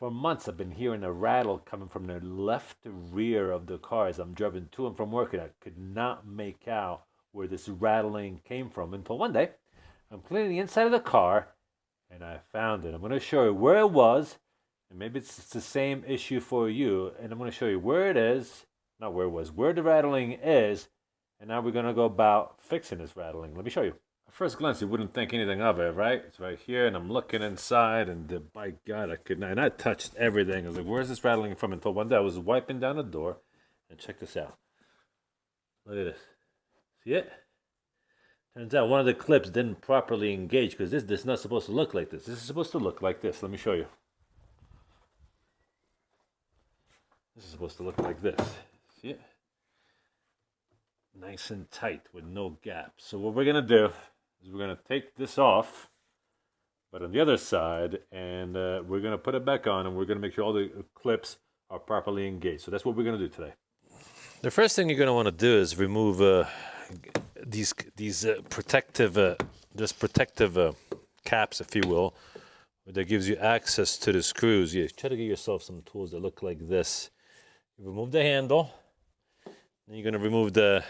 For months, I've been hearing a rattle coming from the left rear of the car as I'm driving to and from work, and I could not make out where this rattling came from until one day I'm cleaning the inside of the car and I found it. I'm going to show you where it was, and maybe it's the same issue for you, and I'm going to show you where it is, not where it was, where the rattling is, and now we're going to go about fixing this rattling. Let me show you. At first glance, you wouldn't think anything of it, right? It's right here, and I'm looking inside, and by God, I could not. And I touched everything. I was like, where's this rattling from? Until one day I was wiping down the door, and check this out. Look at this. See it? Turns out one of the clips didn't properly engage, because this is not supposed to look like this. This is supposed to look like this. Let me show you. This is supposed to look like this. See it? Nice and tight with no gaps. So what we're going to do is we're going to take this off, but on the other side, and we're going to put it back on, and we're going to make sure all the clips are properly engaged. So that's what we're going to do today. The first thing you're going to want to do is remove these protective caps, if you will, that gives you access to the screws. You try to get yourself some tools that look like this. You remove the handle, then you're going to remove the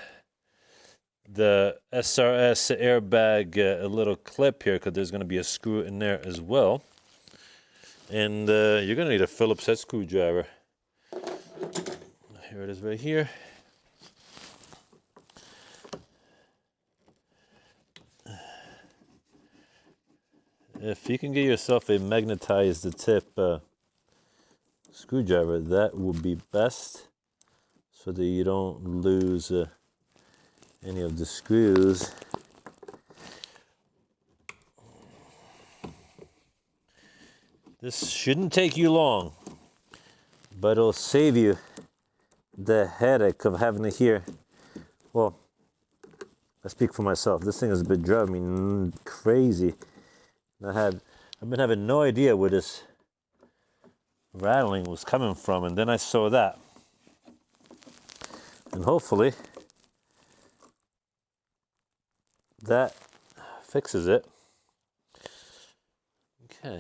SRS airbag, a little clip here, because there's going to be a screw in there as well. And you're going to need a Phillips head screwdriver. Here it is right here. If you can get yourself a magnetized tip screwdriver, that would be best, so that you don't lose any of the screws. This shouldn't take you long, but it'll save you the headache of having to hear. Well, I speak for myself. This thing has been driving me crazy. I've been having no idea where this rattling was coming from, and then I saw that. And hopefully that fixes it. Okay,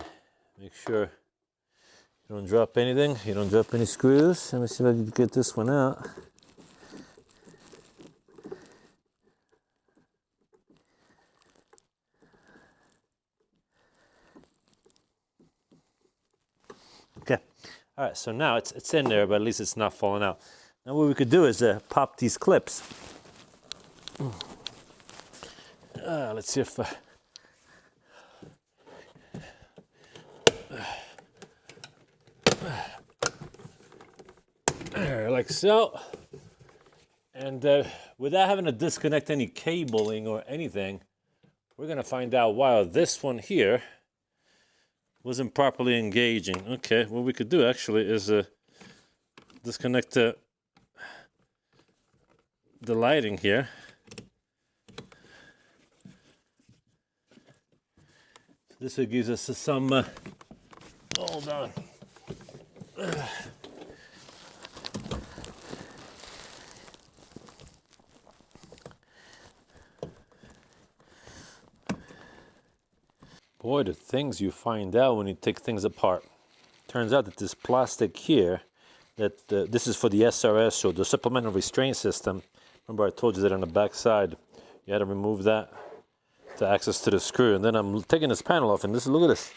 make sure you don't drop anything, you don't drop any screws. Let me see if I can get this one out. Okay, all right, so now it's in there, but at least it's not falling out. Now what we could do is pop these clips. Let's see if like so. And without having to disconnect any cabling or anything, we're going to find out why this one here wasn't properly engaging. Okay, what we could do actually is disconnect the lighting here. This will give us some, hold on. Boy, the things you find out when you take things apart. Turns out that this plastic here, that this is for the SRS, so the supplemental restraint system. Remember I told you that on the back side, you had to remove that to access to the screw. And then I'm taking this panel off, and this, look at this.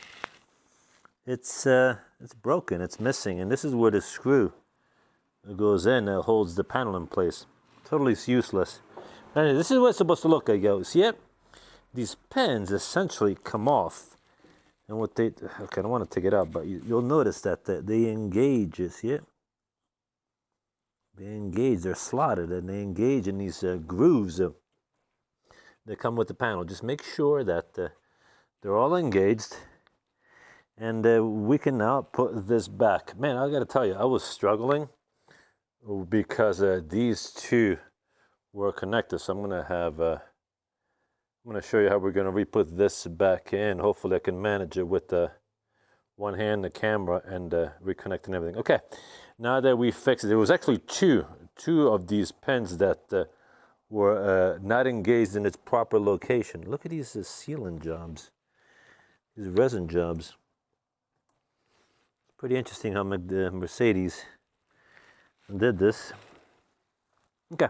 It's broken, it's missing, and this is where the screw goes in that holds the panel in place. Totally useless. And this is what it's supposed to look like, yo. See it? These pins essentially come off, and what they, okay, I don't want to take it out, but you'll notice that they engage, you see it? They engage, they're slotted, and they engage in these grooves that come with the panel. Just make sure that they're all engaged, and we can now put this back. Man, I gotta tell you, I was struggling because these two were connected, so I'm gonna show you how we're gonna re-put this back in. Hopefully I can manage it with one hand, the camera, and reconnecting everything. Okay, now that we fixed it, there was actually two of these pins that were not engaged in its proper location. Look at these sealant jobs, these resin jobs. Pretty interesting how the Mercedes did this. Okay.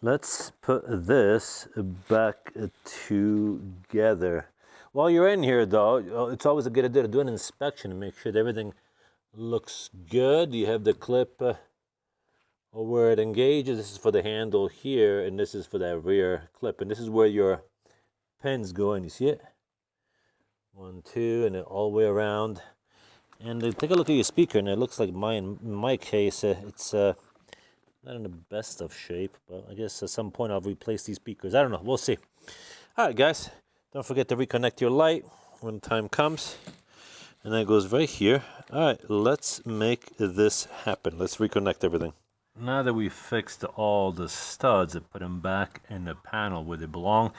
Let's put this back together. While you're in here though, it's always a good idea to do an inspection and make sure that everything looks good. You have the clip where it engages. This is for the handle here, and this is for that rear clip. And this is where your pins go, and you see it? 1, 2, and then all the way around. And take a look at your speaker, and it looks like mine. In my case, it's not in the best of shape, but I guess at some point I'll replace these speakers. I don't know. We'll see. All right, guys. Don't forget to reconnect your light when time comes. And that goes right here. All right, let's make this happen. Let's reconnect everything. Now that we've fixed all the studs and put them back in the panel where they belong,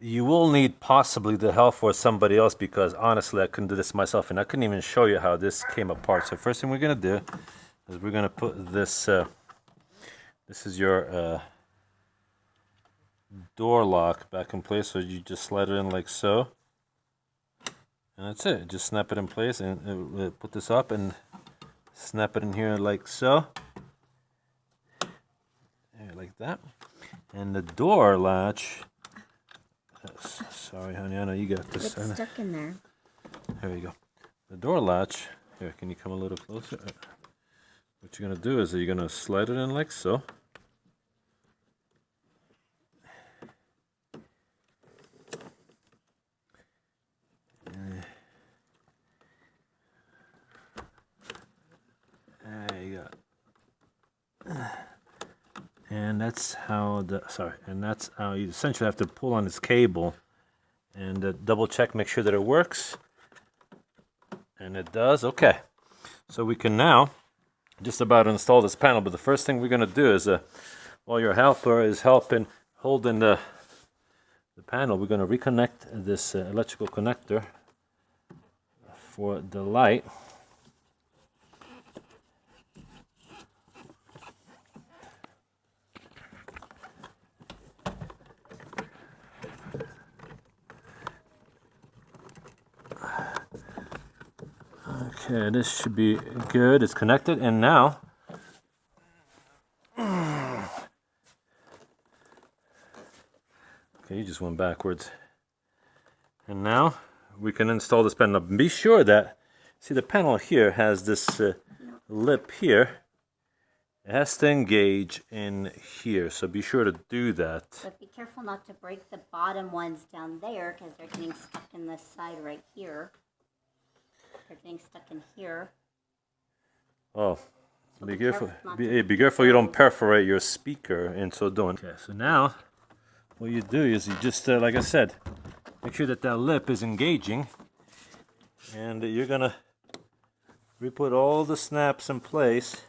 you will need possibly the help for somebody else, because honestly I couldn't do this myself, and I couldn't even show you how this came apart. So first thing we're going to do is we're going to put this, this is your door lock back in place. So you just slide it in like so. And that's it. Just snap it in place and put this up and snap it in here like so. There, like that. And the door latch. Sorry, honey. I know you got this. It's stuck in there. There you go. The door latch. Here, can you come a little closer? What you're going to do is you're going to slide it in like so. There you go. And that's how that's how you essentially have to pull on this cable and double check, make sure that it works. And it does. Okay. So we can now just about install this panel, but the first thing we're going to do is while your helper is helping holding the panel, we're going to reconnect this electrical connector for the light. Okay, this should be good. It's connected, and now okay, you just went backwards. And now we can install this panel. Be sure that, see, the panel here has this lip here. It has to engage in here, so be sure to do that. But be careful not to break the bottom ones down there, because they're getting stuck in this side right here. They're getting stuck in here. Oh, so be careful. Be careful you don't perforate your speaker in so doing. Okay, so now what you do is you just, like I said, make sure that that lip is engaging, and you're gonna re-put all the snaps in place.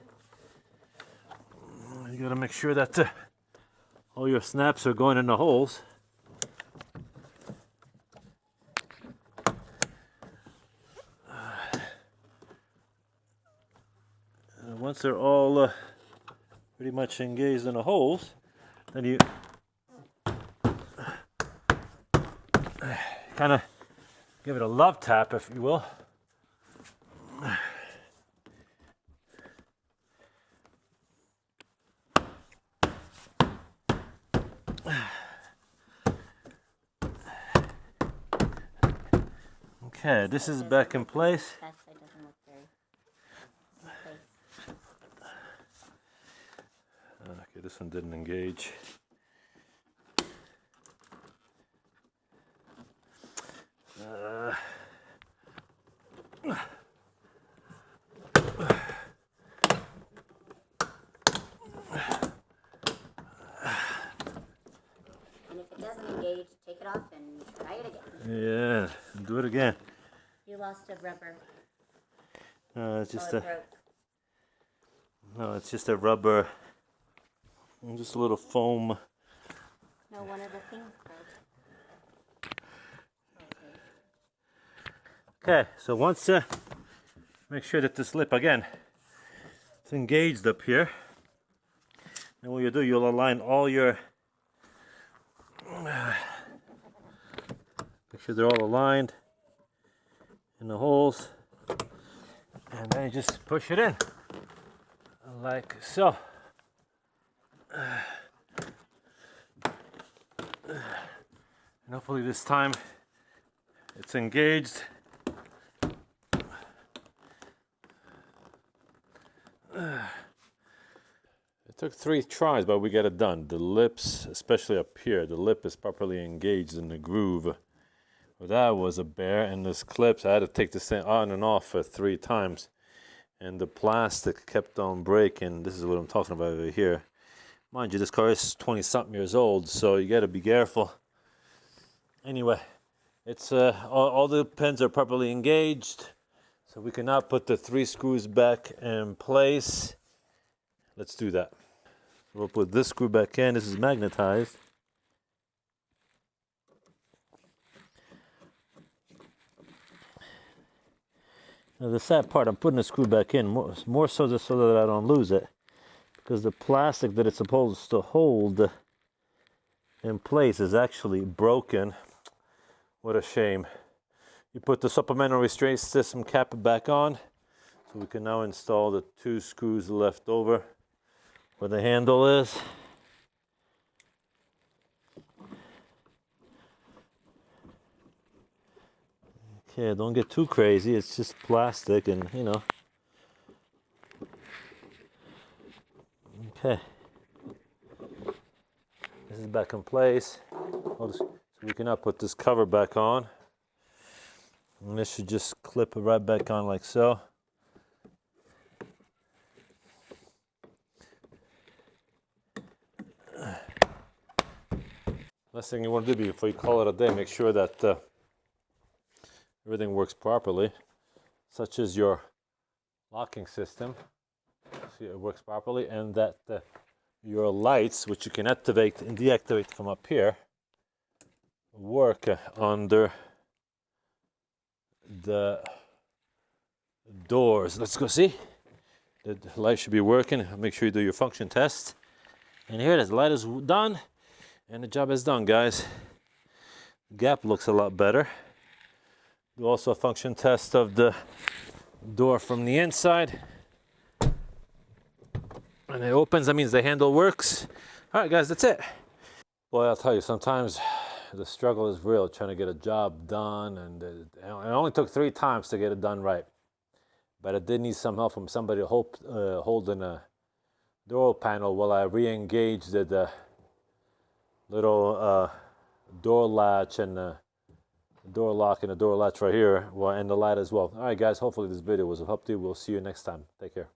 You gotta make sure that all your snaps are going in the holes. Once they're all pretty much engaged in the holes, then you kind of give it a love tap, if you will. Okay, this is back in place. Okay, this one didn't engage. And if it doesn't engage, take it off and try it again. Yeah, do it again. You lost a rubber. No, it's just broke. No, it's just a rubber. Just a little foam. No, one of the things broke. Okay, so once make sure that this lip again is engaged up here. And what you do, you'll align all your make sure they're all aligned in the holes. And then you just push it in, like so. And hopefully this time it's engaged. It took 3 tries, but we got it done. The lips, especially up here, the lip is properly engaged in the groove. Well, that was a bear, and this clips, I had to take this thing on and off for 3 times. And the plastic kept on breaking. This is what I'm talking about over here. Mind you, this car is 20-something years old, so you got to be careful. Anyway, it's all the pins are properly engaged, so we can now put the 3 screws back in place. Let's do that. We'll put this screw back in. This is magnetized. Now the sad part, I'm putting the screw back in more so just so that I don't lose it, because the plastic that it's supposed to hold in place is actually broken. What a shame. You put the supplemental restraint system cap back on, so we can now install the 2 screws left over where the handle is. Okay, don't get too crazy, it's just plastic and, you know. Okay. This is back in place. So we can now put this cover back on. And this should just clip right back on like so. Last thing you want to do before you call it a day, make sure that everything works properly, such as your locking system. See, it works properly, and that your lights, which you can activate and deactivate from up here, work under the doors. Let's go see. The light should be working. Make sure you do your function test. And here it is. The light is done, and the job is done, guys. The gap looks a lot better. Do also a function test of the door from the inside. And it opens, that means the handle works. All right, guys, that's it. Boy, I'll tell you, sometimes the struggle is real trying to get a job done, and it only took 3 times to get it done right. But I did need some help from somebody holding a door panel while I re-engaged the little door latch and the door lock and the door latch right here, and the light as well. All right, guys, hopefully this video was of help to you. We'll see you next time. Take care.